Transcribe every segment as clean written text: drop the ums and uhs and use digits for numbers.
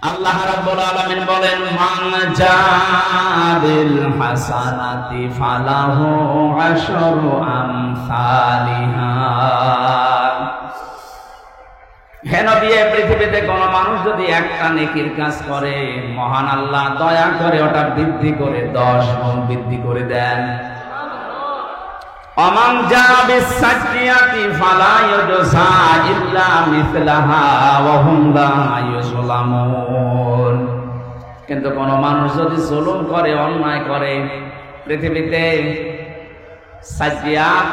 আল্লাহ রাব্বুল আলামিন বলেন, মান জাবিল হাসানাতি ফালাহু আশরু আমসালিহা। হে নবী, পৃথিবীতে কোন মানুষ যদি একটা নেকির কাজ করে, মহান আল্লাহ দয়া করে ওটা বৃদ্ধি করে 10 গুণ বৃদ্ধি করে দেন। অমান জাবিস সাইয়্যাতি ফালা ইউজা ইল্লা মিসলাহা ওয়া হুম লা ইউজলামুন। কিন্তু কোন মানুষ যদি জুলুম করে, অন্যায় করে, পৃথিবীতে সাইয়্যাত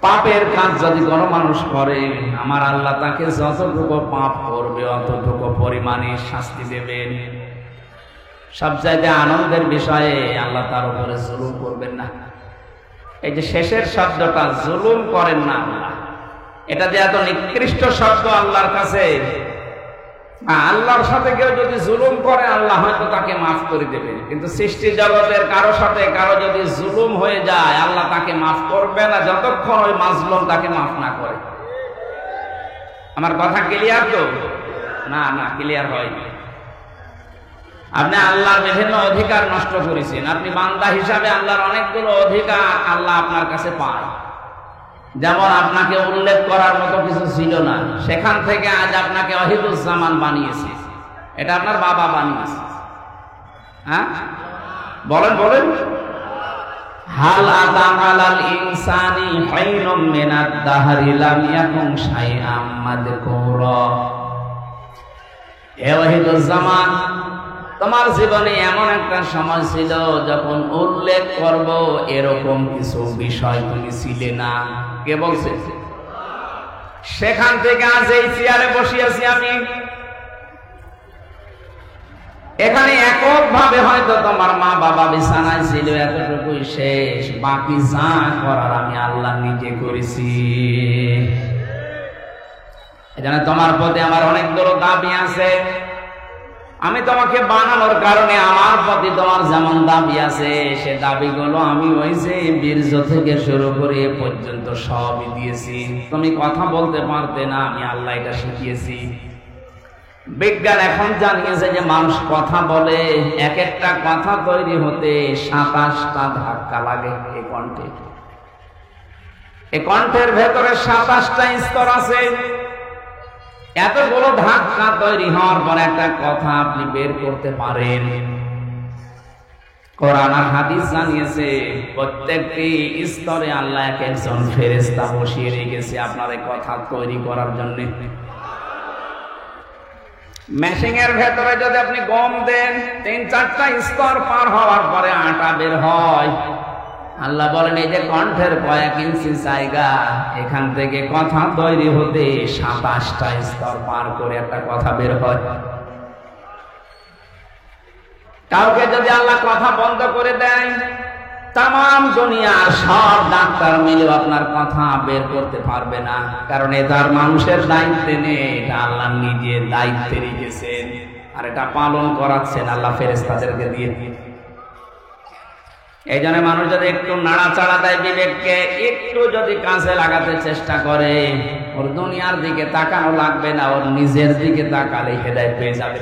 পাপের কাজ যদি কোনো মানুষ করে, আমার আল্লাহ তাকে যতটুকু পাপ করবে অতটুকু পরিমাণে শাস্তি দেবেন। সব জায়গায় আনন্দের বিষয়ে আল্লাহ তার উপরে জুলুম করবেন না। এই যে শেষের শব্দটা, জুলুম করেন না আল্লাহ, এটা যে এত নিকৃষ্ট শব্দ আল্লাহর কাছে। আল্লাহর সাথে কেউ যদি জুলুম করে, আল্লাহ হয়তো তাকে মাফ করে দেবেন, কিন্তু সৃষ্টি জগতের কারো সাথে কারো যদি জুলুম হয়ে যায়, আল্লাহ তাকে মাফ করবে না যতক্ষণ ওই মাজলুম তাকে মাফ না করে। আমার কথা ক্লিয়ার তো? না না, ক্লিয়ার হয়নি। আপনি আল্লাহর বিভিন্ন অধিকার নষ্ট করেছেন। আপনি বান্দা হিসাবে আল্লাহর অনেকগুলো অধিকার আল্লাহ আপনার কাছে পায়। যেমন আপনাকে উল্লেখ করার মতো কিছু ছিল না, সেখান থেকে আজ আপনাকে ওয়াহিদুজ্জামান বানিয়েছে। এটা আপনার বাবা বানিয়েছে। হ্যাঁ, বলেন বলেন। হাল আতা আলাল ইনসানি হাইনুম মিনাদ দাহরি লাম ইয়াকুন শাইআম মাযকুরা। হে ওয়াহিদুজ্জামান, তোমার জীবনে এমন একটা সময় ছিল যখন উল্লেখ করব এরকম কিছু বিষয় তুমি ছিলে না। কে বলছে? সেখান থেকে আজ এই চেয়ারে বসিয়েছি আমি। এখানে এককভাবে হয়তো তোমার মা বাবা বিছানায় ছিল, এতটুকুই শেষ। বাকি যা করার আমি আল্লাহ নিজে করেছি। এজন্য তোমার প্রতি আমার অনেকগুলো দাবি আছে। আমি তোমাকে বানানোর কারণে আমার প্রতি তোমার যেমন দাবি আছে, সে দাবিগুলো আমি ওই যে বীর্য থেকে শুরু করে এ পর্যন্ত সবই দিয়েছি। তুমি কথা বলতে পারতে না, আমি আল্লাহ এটা শিখিয়েছি। বিজ্ঞান এখন জানিয়েছে যে মানুষ কথা বলে, এক একটা কথা তৈরি হতে 27টা ধাক্কা লাগে। এই কণ্ঠে, এই কণ্ঠের ভেতরে 27টা স্তর আছে। এতগুলো ধাক্কা তৈরি হওয়ার পর একটা কথা আপনি বের করতে পারেন। কোরআন আর হাদিস জানিয়েছে প্রত্যেকটি স্তরে আল্লাহ এক একজন ফেরেশতা বসিয়ে রেখেছে আপনার এই কথা তৈরি করার জন্য। মেশিনের ভেতরে যদি আপনি গম দেন, 3-4টা স্তর পার হওয়ার পরে আটা বের হয়। আল্লাহ বলেন, এই যে কণ্ঠের কয়েক ইঞ্চি জায়গা, এখান থেকে কথা তৈরি হতে 27টা স্তর পার করে একটা কথা বের হয়। কাউকে যদি আল্লাহ কথা বন্ধ করে দেয়, তাম দুনিয়ার সব ডাক্তার মিলেও আপনার কথা বের করতে পারবে না, কারণ এটা মানুষের দায়িত্বে নেই, এটা আল্লাহ নিজের দায়িত্বে রেখেছেন, আর এটা পালন করাচ্ছেন আল্লাহ ফেরেশতাদেরকে দিয়ে। এই জন্য মানুষ যদি একটু নাড়াচাড়া দেয় বিবেককে, একটু যদি কাছে লাগাতে চেষ্টা করে, ওর দুনিয়ার দিকে তাকানো লাগবে না, ওর নিজের দিকে তাকালে হেদায়েত পেয়ে যাবে।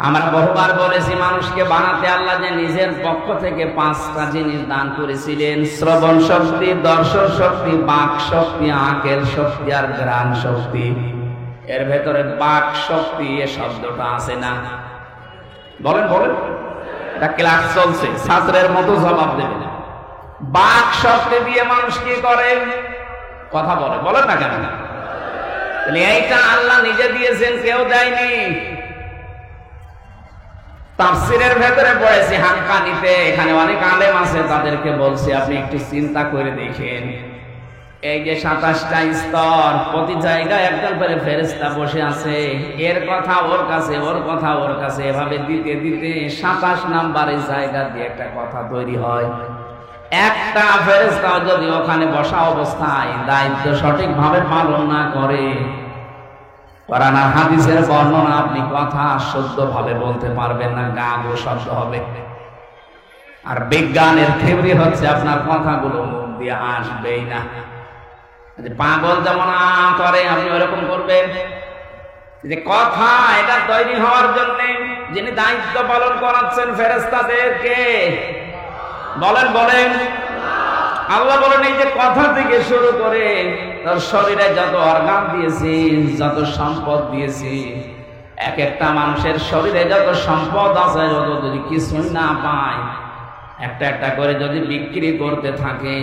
আমরা বহুবার বলেছি, মানুষকে বানাতে আল্লাহ যে নিজের পক্ষ থেকে 5টা জিনিস দান করেছিলেন: শ্রবণ শক্তি, দর্শন শক্তি, বাক শক্তি, আকেল শক্তি আর ঘ্রাণ শক্তি। এর ভেতরে বাক শক্তি এ শব্দটা আছে না? বলেন বলেন। এটা ক্লাস চলছে, ছাত্রের মতো জবাব দেবে। বাক শক্তি দিয়ে মানুষ কি করে? কথা বলে। বলেন না কেন? এইটা আল্লাহ নিজে দিয়েছেন, কেউ দেয়নি। তাফসীরের ভেতরে পড়েছি হাক্কানিতে, এখানে অনেক আলেম আছে, তাদেরকে বলছি আপনি একটু চিন্তা করে দেখেন, এই যে 27টা স্তর, প্রতি জায়গায় একজন করে ফেরেশতা বসে আছে, এর কথা ওর কাছে, ওর কথা ওর কাছে, এভাবে দিতে দিতে 27 নাম্বারের জায়গা দিয়ে একটা কথা তৈরি হয়। একটা ফেরেশতা যদি ওখানে বসা অবস্থায় দায়িত্ব সঠিকভাবে পালন না করে, কোরআন আর হাদিসের বর্ণনা আপনি কথা শুদ্ধভাবে বলতে পারবেন না, গা গো শব্দ হবে। আর বিজ্ঞানের থিওরি হচ্ছে আপনার কথাগুলো মুখ দিয়ে আসবেই না। পাগল যেমন করে আপনি ওরকম করবেন। যে কথা এটা তৈরি হওয়ার জন্য যিনি দায়িত্ব পালন করাচ্ছেন ফেরেশতাদেরকে, বলেন বলেন আল্লাহ বলেন এই যে কথা থেকে শুরু করে তোর শরীরে যত অর্গান দিয়েছি, যত সম্পদ দিয়েছি, এক একটা মানুষের শরীরে যত সম্পদ আছে, যত যদি কিছুই না পায়, একটা একটা করে যদি বিক্রি করতে থাকে,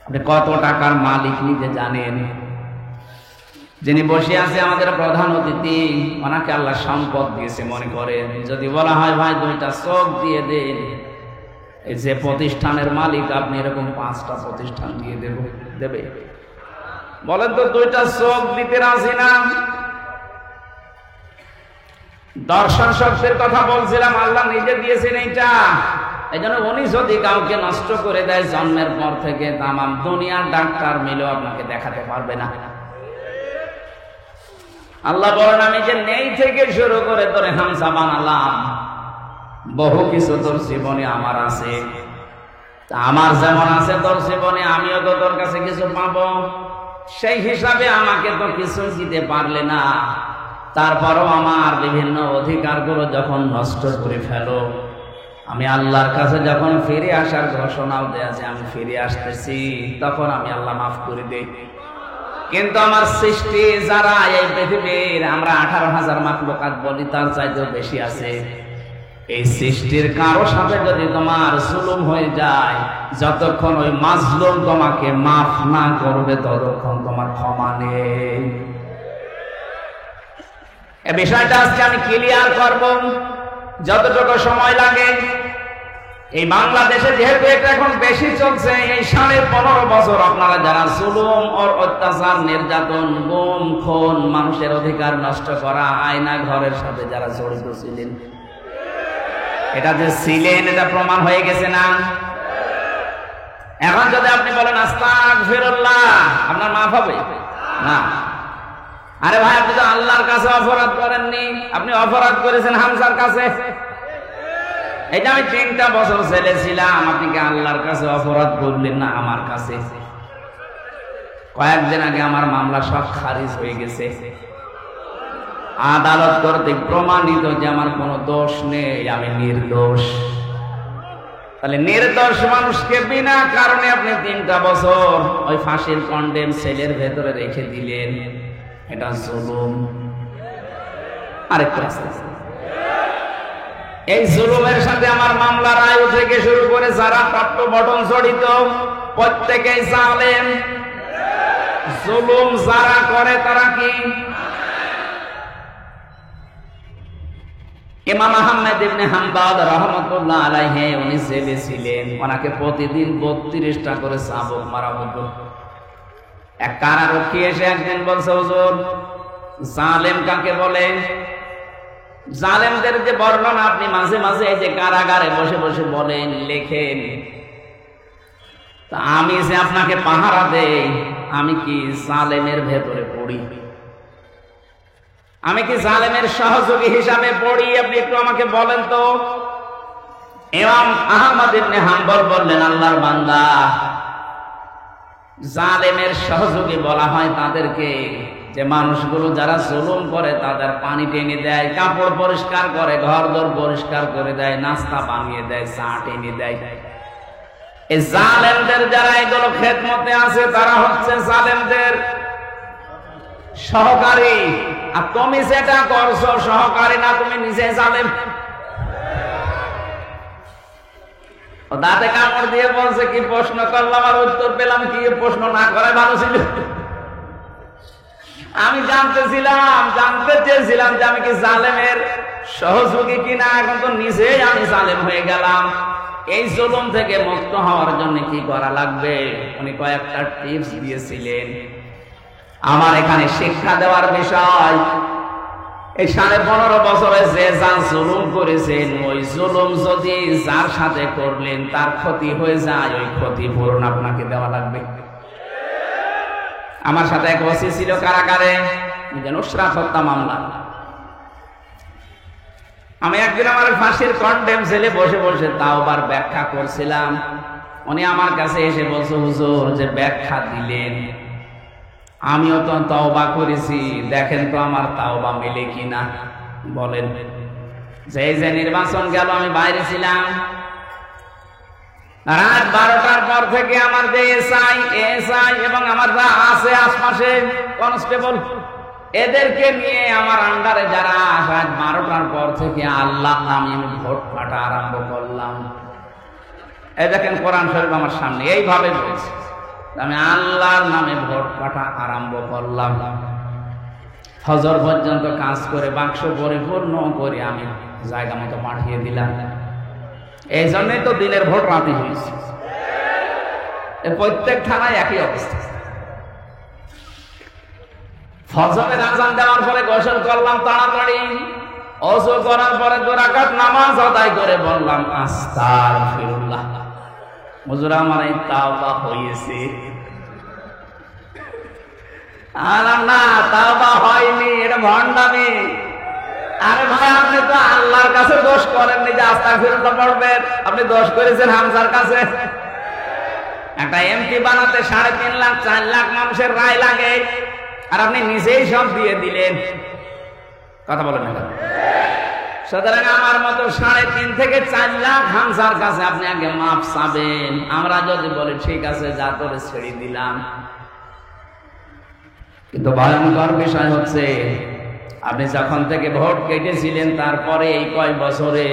আপনি কত টাকার মালিক নিজে জানেন? যিনি বসে আছে আমাদের প্রধান অতিথি, ওনাকে আল্লাহ সম্পদ দিয়েছে মনে করেন। যদি বলা হয় ভাই 2টা চোখ দিয়ে দেন, এই যে প্রতিষ্ঠানের মালিক আপনি এরকম 5টা প্রতিষ্ঠান দিয়ে দেবে? বলেন তো 2টা চোখ দিতে রাজি না? দর্শন শক্তির কথা বলছিলাম, আল্লাহ নিজে দিয়েছেন এইটা। এই জন্য উনি যদি কাউকে নষ্ট করে দেয় জন্মের পর থেকে, তামাম দুনিয়ার ডাক্তার মিলেও আপনাকে দেখাতে পারবে না। আল্লাহ বলেন আমি যে নেই থেকে শুরু করে তোরে হামসা বানালাম, বহু কিছু তোর জীবনে আমার আছে, আমার যেমন আছে তোর জীবনে আমিও তো তোর কাছে কিছু পাবো। সেই হিসাবে আমাকে তো কিছু দিতে পারলে না, তারপরও আমার বিভিন্ন অধিকারগুলো যখন নষ্ট করে ফেলো, আমি আল্লাহর কাছে যখন ফিরে আসার ঘোষণাও দেয়া যে আমি ফিরে আসতেছি, তখন আমি আল্লাহ মাফ করে দেই। কিন্তু আমার সৃষ্টি যারা এই পৃথিবীর আমরা 18,000 মাখলুকাত বলি, তার চাইতেও বেশি আছে। এই সৃষ্টির কারো সাথে যদি তোমার জুলুম হয়ে যায়, যতক্ষণ ওই মাজলুম তোমাকে মাফ না করবে, ততক্ষণ তোমার ক্ষমা নেই। এই বিষয়টা আজকে আমি ক্লিয়ার করব যতটুকু সময় লাগে। এই বাংলাদেশে যেহেতু এটা এখন বেশি চলছে, এই 15.5 বছর আপনারা যারা জুলুম ও অত্যাচার, নির্যাতন, গুম খুন, মানুষের অধিকার নষ্ট করা, আয়না ঘরের সাথে যারা জড়িত ছিলেন, এটা যে ছিলেন এটা প্রমাণ হয়ে গেছে না? এখন যদি আপনি বলেন আস্তাগফিরুল্লাহ, আপনার মাফ হবে না? আরে ভাই আপনি তো আল্লাহর কাছে অপরাধ করেননি, আপনি অপরাধ করেছেন হামজার কাছে। এটা আমি 3টা বছর ছেলে ছিলাম, আপনি কি আল্লাহর কাছে অপরাধ করলেন না আমার কাছে? কয়েকদিন আগে আমার মামলা সব খারিজ হয়ে গেছে, আদালত কর্তৃক প্রমাণিত যে আমার কোনো দোষ নেই, আমি নির্দোষ। তাহলে নির্দোষ মানুষকে বিনা কারণে আপনি 3টা বছর ওই ফাঁসির কন্ডেম সেলের ভেতরে রেখে দিলেন, এটা জুলুম। আরেকটা আছে, এই জুলুমের সাথে আমার মামলার আয়ু থেকে শুরু করে যারা পট্টবটন জড়িত, প্রত্যেকেই জালেম। জুলুম যারা করে তারা কি? ইমাম আহমদ ইবনে হাম্বল রাহমাতুল্লাহ আলাইহি উনি জেলে ছিলেন, ওনাকে প্রতিদিন 32টা করে চাবুক মারা হতো। এক কারারক্ষী এসে একদিন বলছে, হুজুর জালেম কাকে বলে? জালেমদের যে বর্ণনা আপনি মাঝে মাঝে এই যে কারাগারে বসে বসে বলেন, লেখেন, তা আমি যে আপনাকে পাহারা দেই, আমি কি জালেমের ভেতরে পড়ি? আমি কি জালেমের সহযোগী হিসাবে পড়ি? আপনি একটু আমাকে বলেন তো। ইমাম আহমদ ইবনে হাম্বল বললেন, আল্লাহর বান্দা, জালেমের সহযোগী বলা হয় তাদেরকে যে মানুষগুলো যারা জুলুম করে তাদের পানি টেনে দেয়, কাপড় পরিষ্কার করে, ঘরদোর পরিষ্কার করে দেয়, নাস্তা বানিয়ে দেয়, চা টেনে দেয়। এই জালেমদের যারা এগুলো খেদমতে আছে, তারা হচ্ছে জালেমদের সহকারী। আর তুমি যেটা করছো সহকারী না, তুমি নিজে জালেম। দাঁতে কামড় দিয়ে বলছে, কি প্রশ্ন করলাম আর উত্তর পেলাম কি? প্রশ্ন না করে ভালো ছিল। আমি জানতে চেয়েছিলাম যে আমি কি জালেমের সহযোগী কিনা, এখন তো নিজেই আমি জালেম হয়ে গেলাম। এই জুলুম থেকে মুক্ত হওয়ার জন্য কি করা লাগবে? উনি কয়েকটা টিপস দিয়েছিলেন। আমার এখানে শিক্ষা দেওয়ার বিষয়, এই 15.5 বছরে যে যা জুলুম করেছেন, ওই জুলুম যদি যার সাথে করলেন তার ক্ষতি হয়ে যায়, ওই ক্ষতিপূরণ আপনাকে দেওয়া লাগবে। আমার সাথে এক ওসি ছিল কারাগারে, নুসরাত হত্যা মামলা। আমি একদিন আমার ফাঁসির কন্ডেম সেলে বসে বসে তাওবার ব্যাখ্যা করছিলাম। উনি আমার কাছে এসে বলছে, হুজুর যে ব্যাখ্যা দিলেন আমিও তো তওবা করেছি, দেখেন তো আমার তওবা মেলে কিনা। বলেন, যে নির্বাচন গেল আমি বাইরে ছিলাম, রাত 12টার পর থেকে আমার যে এসআই এবং আমার যা আছে আশপাশে কনস্টেবল, এদেরকে নিয়ে আমার আন্ডারে যারা রাত 12টার পর থেকে আল্লাহ নামে আমি ভোট ফাটা আরম্ভ করলাম। এই দেখেন কোরআন শরীফ আমার সামনে এইভাবে বলছে, আমি আল্লাহর নামে ভোট ফাটা আরম্ভ করলাম। ফজর পর্যন্ত কাজ করে বাক্স পরিপূর্ণ করে আমি জায়গা মতো পাঠিয়ে দিলাম। এই জন্যই তো দিনের ভোট রাতে হয়েছে। প্রত্যেক থানায় একই অবস্থা। ফজরের আযান দেওয়ার পরে গোসল করলাম তাড়াতাড়ি, ওযু করার পরে 2 রাকাত নামাজ আদায় করে বললাম আস্তাগফিরুল্লাহ, হুজুর আমার এই তাওবা হয়েছে। আর না, তাওবা হয়নি, এটা ভণ্ডামি। আরে ভাই, আপনি তো আল্লাহর কাছে দোষ করেননি যে আস্তাগফিরুল্লাহ পড়বেন, আপনি দোষ করেছেন হামজার কাছে। একটা এমপি বানাতে 3.5 লাখ 4 লাখ মানুষের রায় লাগে, আর আপনি নিজেই সব দিয়ে দিলেন। কথা বলেন না? সুতরাং আমার মতো 3.5 থেকে 4 লাখ হামজার কাছে আপনি আগে মাফ চাবেন। আমরা যদি বলি ঠিক আছে যা তোরে ছেড়ে দিলাম, কিন্তু ভয়ঙ্কর বিষয় হচ্ছে আপনি যখন থেকে ভোট কেটেছিলেন তারপরে এই কয় বছরে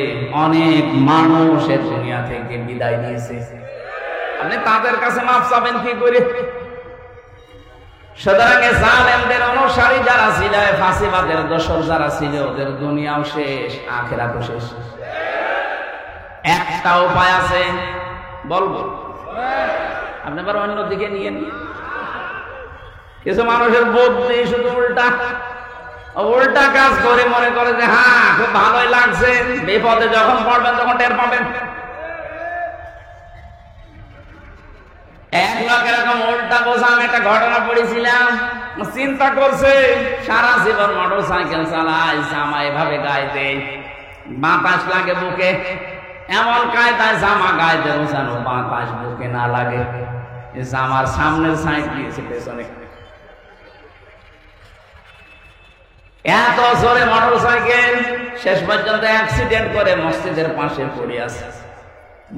অনেক মানুষ এই দুনিয়া থেকে বিদায় নিয়েছে। আপনি তাদের কাছে মাফ চাবেন কি করে? সুতরাং জালেমদের অনুসারী যারা ছিল, ফাঁসিবাদের দোসর যারা ছিল, ওদের দুনিয়াও শেষ, আখিরাতও শেষ। একটা উপায় আছে, বলবো, আপনি আবার অন্যদিকে নিয়ে নিন। কিছু মানুষের বুদ্ধি শুধু উল্টা কাজ করে, মনে করে যে হ্যাঁ খুব ভালোই লাগছে, বিপদে যখন পড়বেন তখন টের পাবেন। এক লোক এরকম উল্টা বোঝা, আমি একটা ঘটনা পড়েছিলাম, চিন্তা করছে সারা জীবন মোটর সাইকেল চালায়, জামা এভাবে গায়ে দেয়, বাতাস লাগে বুকে, এমন কায়দায় জামা গায়ে দেয় যেন বাতাস বুকে না লাগে। জামার সামনের সাইড দিয়েছে পেছনে, এত জোরে মোটর সাইকেল, শেষ পর্যন্ত অ্যাক্সিডেন্ট করে মসজিদের পাশে পড়ে আছে।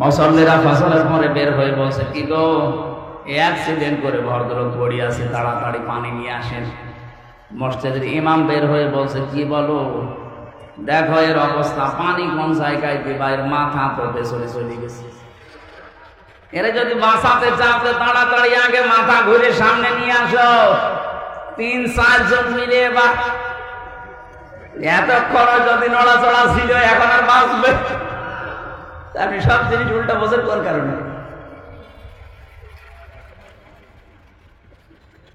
মুসল্লিরা ফজরের পরে বের হয়ে বলছে, কি গো অ্যাক্সিডেন্ট করে ভদ্রলোক পড়ে আছে, তাড়াতাড়ি পানি নিয়ে আসেন। মসজিদের ইমাম বের হয়ে বলছে, কি বলো, দেখো এর অবস্থা, পানি কোন জায়গায় দিবা, এর মাথা তো পেছনে চলে গেছে। এরা যদি বাঁচাতে চাও তাড়াতাড়ি আগে মাথা ঘুরে সামনে নিয়ে আসো, 3-4 জন মিলে। বা এতক্ষণ যদি নড়াচড়া ছিল, এখন আর বাঁচবে? আপনি সব জিনিস উল্টা বোঝেন কোন কারণে?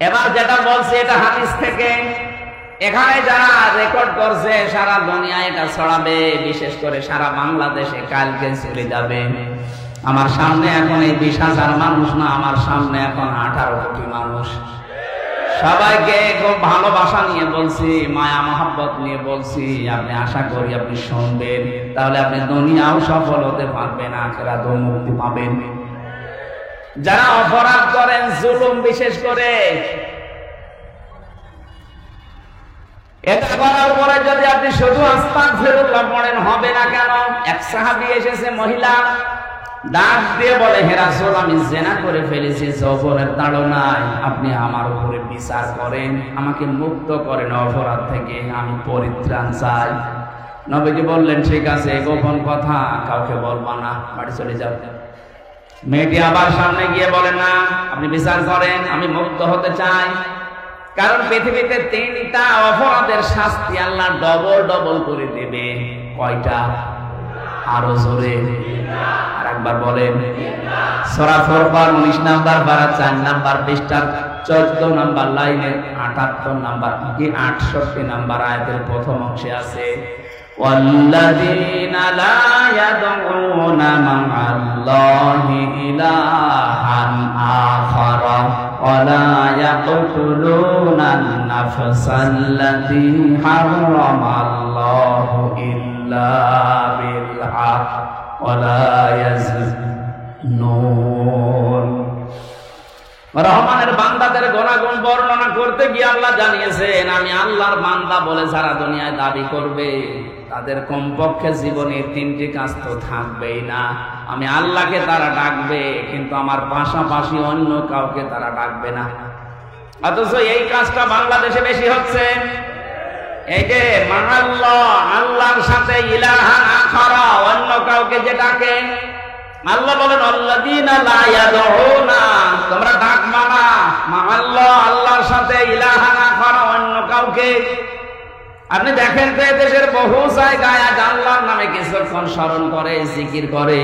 এবার যেটা বলছে এটা হাদিস থেকে, এখানে যারা রেকর্ড করছে সারা দুনিয়া এটা ছড়াবে, বিশেষ করে সারা বাংলাদেশে কালকে চলে যাবে। আমার সামনে এখন এই 20,000 মানুষ না, আমার সামনে এখন 18 কোটি মানুষ। সবাইকে খুব ভালোবাসা নিয়ে বলছি, মায়া মহব্বত নিয়ে বলছি, আপনি আশা করি আপনি শুনবেন, তাহলে আপনি দুনিয়াও সফল হতে পারবেন, আখিরাতেও মুক্তি পাবেন। যারা অপরাধ করেন, জুলুম বিশেষ করে, এটা করার পরে যদি আপনি শুধু আস্তাগফিরুল্লাহ পড়েন হবে না কেন? এক সাহাবী এসেছে, মহিলা ডাক দিয়ে বলে, হে রাসূল, আমি জিনা করে ফেলেছি যৌবনের তাড়নায়, আপনি আমার উপরে বিচার করেন, আমাকে মুক্ত করেন অপরাধ থেকে, আমি পরিত্রাণ চাই। নবীজি বললেন, ঠিক আছে, গোপন কথা কাউকে বলবা না, বাড়ি চলে যাও। মেয়েটি আবার সামনে গিয়ে বলে, না, আপনি বিচার করেন, আমি মুক্ত হতে চাই। কারণ পৃথিবীতে 3টা অপরাধের শাস্তি আল্লাহ ডবল করে দেবে। কয়টা? আরো জোরে আর একবার বলেন। সূরা ফুরকান 19 নাম্বার পারা 4 নাম্বার পৃষ্ঠার 14 নাম্বার লাইনে 78 নাম্বার কি 68 নাম্বার আয়াতের প্রথম অংশে আছে, ওয়াল্লাযীনা লা ইয়াদউনা মা'আল্লাহি ইলাহান আখারা ওয়া লা ইয়াকতুলুনান নাফসাল্লাতী হারামাল্লাহু ইল্লা বিল হক ওয়া লা ইয়াজনুন রহমানের বান্দাদের গুণাগুণ বর্ণনা করতে গিয়ে আল্লাহ জানিয়েছেন, আমি আল্লাহর বান্দা বলে যারা দুনিয়ায় দাবি করবে তাদের কমপক্ষে জীবনে তিনটি কাজ তো থাকবেই না। আমি আল্লাহকে তারা ডাকবে, কিন্তু আমার পাশাপাশি অন্য কাউকে তারা ডাকবে না। অথচ এই কাজটা বাংলাদেশে বেশি হচ্ছে। এই যে মাআল্লাহ, আল্লাহর সাথে ইলাহান আখারা, অন্য কাউকে যে ডাকে, আল্লাহ বলেন আল্লাযীনা লা ইয়াদউনা, তোমরা ডাকবা না মাআল্লাহ, আল্লাহর সাথে ইলাহান আখারা, অন্য কাউকে। আপনি দেখেন তো দেশের বহু জায়গায় আজ আল্লাহর নামে কিছুক্ষণ স্মরণ করে, জিকির করে,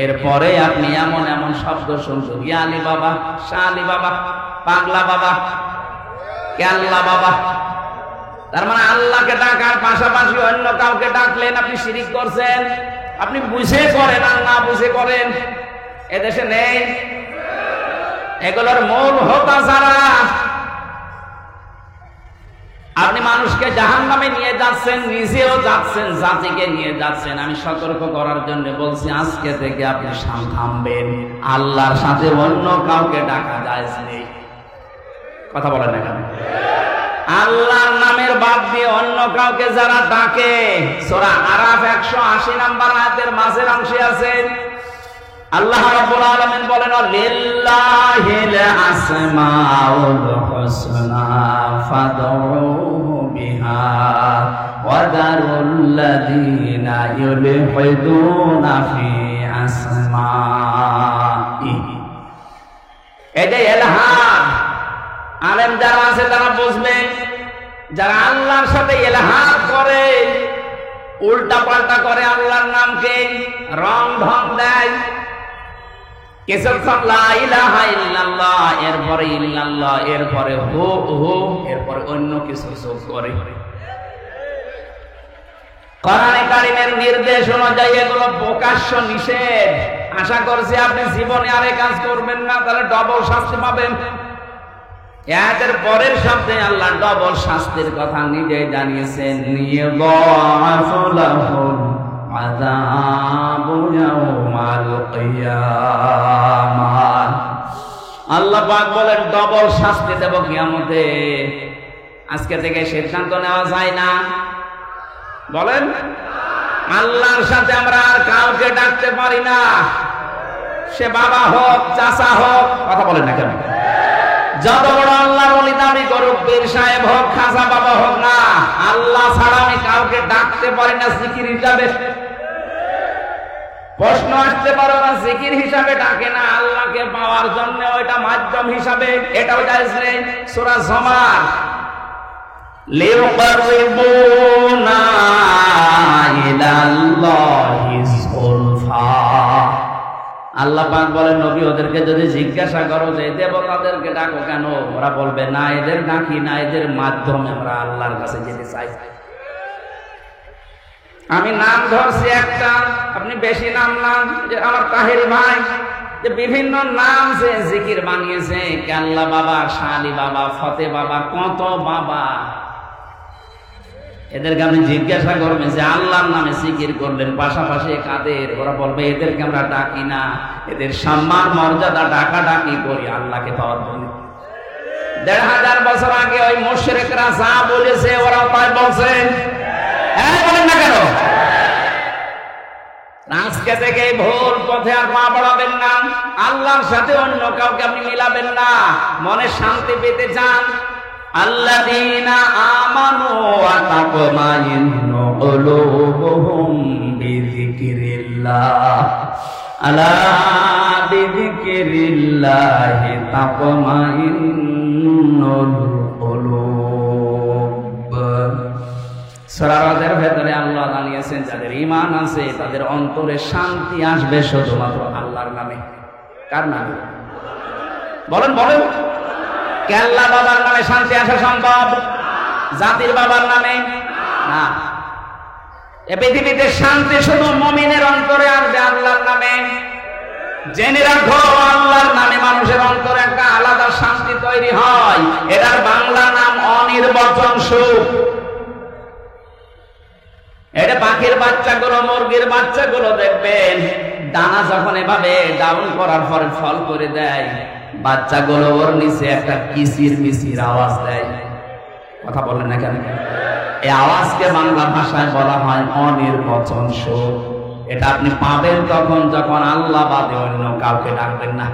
এরপরে আপনি এমন এমন শব্দ শুনছেন, ইয়া আলী বাবা, শাহ আলী বাবা, পাগলা বাবা, কেল্লা বাবা। তার মানে আল্লাহকে ডাকার পাশাপাশি অন্য কাউকে ডাকলেন, আপনি শিরিক করছেন। আপনি বুঝে করেন আর না বুঝে করেন, এদেশে নেই। এগুলোর মূল হোতা যারা, আপনি মানুষকে জাহান্নামে নিয়ে যাচ্ছেন, নিজেও যাচ্ছেন, জাতিকে নিয়ে যাচ্ছেন। আমি সতর্ক করার জন্য বলছি, আজকে থেকে আপনি থামবেন। আল্লাহর সাথে অন্য কাউকে ডাকা যায় নেই। কথা বলেন না কেন? আল্লাহর নামের বাদ দিয়ে অন্য কাউকে যারা ডাকে, সূরা আরাফ 180 নম্বর আয়াতের মাঝের অংশে আছে, আল্লাহ রাব্বুল আলামিন বলেন, লিল্লাহিল আসমাউল হুসনা ফাদউহু বিহা ওয়া দারুল্লাযীনা ইউলহিদুনা ফি আসমাইহি। এই যে ইলহাদ, আলেম যারা আছে তারা বুঝবে, যারা আল্লাহর সাথে ইলহাদ করে, উল্টা পাল্টা করে, আল্লাহর নামকে রং ঢং দেয়, কিছুক্ষণ লা ইলাহা ইল্লাল্লাহ, এরপরে ইল্লাল্লাহ, এরপরে হু হু, এরপরে অন্য কিছু যোগ করে। কোরআনে কারীমের নির্দেশ অনুযায়ী এগুলো প্রকাশ্য নিষেধ। আশা করছি আপনি জীবনে আর এই কাজ করবেন না, তাহলে ডবল শাস্তি পাবেন। এর পরের শব্দে আল্লাহ ডবল শাস্তির কথা নিজে জানিয়েছেন, ইয়াদাফু লাহুল আযাবু ইয়াওমাল কিয়ামাহ। আল্লাহ পাক বলেন ডবল শাস্তি দেব কিয়ামতে। আজকে থেকে সিদ্ধান্ত নেওয়া যায় না, বলেন আল্লাহর সাথে আমরা আর কাউকে ডাকতে পারি না, সে বাবা হোক, চাচা হোক, কথা বলেন না কেন? যত বড় আল্লাহর ওলি দাবি করুক, পীর সাহেব হোক, খাজা বাবা হোক না, আল্লাহ ছাড়া আমি কাউকে ডাকতে পারি না জিকির হিসাবে। প্রশ্ন আসতে পারো না, জিকির হিসাবে ডাকে না, আল্লাহকে পাওয়ার জন্য ওইটা মাধ্যম হিসাবে, এটাও জায়েজ নেই। সূরা জুমার, লিউকাররিবুনা ইলাল্লাহি যুলফা। আল্লাহ পাক বলেন, নবী ওদেরকে যদি জিজ্ঞাসা করো যে দেবতাদেরকে ডাকো কেন, ওরা বলবে না এদের ডাকি না, এদের মাধ্যমে আমরা আল্লাহর কাছে যেতে চাই। আমি নাম ধরছি একটা, আপনি বেশি নাম নাম, যে আমার তাহেরি ভাই যে বিভিন্ন নাম যে জিকির বানিয়েছে, কেল্লা বাবা, শালি বাবা, ফতে বাবা, কত বাবা, এদেরকে আপনি জিজ্ঞাসা করবেন যে আল্লাহর নামে জিকির করলেন, পাশাপাশি কাদের, ওরা বলবে এদেরকে আমরা ডাকি না, এদের সম্মান মর্যাদা ডাকা ডাকি করি আল্লাহকে পাওয়ার জন্য। ১৫০০ বছর আগে ওই মুশরিকরা যা বলেছে ওরাও তাই বলছে, হ্যাঁ বলেন না কেন? আজকে থেকে ভুল পথে আর পা বাড়াবেন না, আল্লাহর সাথে অন্য কাউকে আপনি মিলাবেন না। মনে শান্তি পেতে চান, আল্লাযীনা আমানু ওয়া তাতমাইন্নু কুলুবুহুম বিযিকরিল্লাহ, আলা বিযিকরিল্লাহি তাতমাইন্নুল কুলুব। সূরা রাদের ভেতরে আল্লাহ জানিয়েছেন, যাদের ঈমান আছে তাদের অন্তরে শান্তি আসবে শুধুমাত্র আল্লাহর নামে। কার নামে? বলেন বলেন। কেল্লা বাবার নামে শান্তি আসা সম্ভব? জাতির বাবার নামে না। এ পৃথিবীতে শান্তি শুধু মুমিনের অন্তরে আসবে আল্লাহর নামে। জেনে রাখো, আল্লাহর নামে মানুষের অন্তরে একটা আলাদা শান্তি তৈরি হয়। এটার বাংলা নাম অনির্বচন সুখ। এটা পাখির বাচ্চাগুলো, মুরগির বাচ্চাগুলো দেখবেন দানা যখন এভাবে ডাউন করার পরে ফল করে দেয়, বাচ্চাগুলো ওর নিচে একটা কিচির মিচির আওয়াজ দেয়। কথা বলেন না কেন? এই আওয়াজকে বাংলা ভাষায় বলা হয় অনির্বচন শোক। এটা আপনি পাবেন তখন যখন আল্লাহ বাদে অন্য কাউকে ডাকবেন না।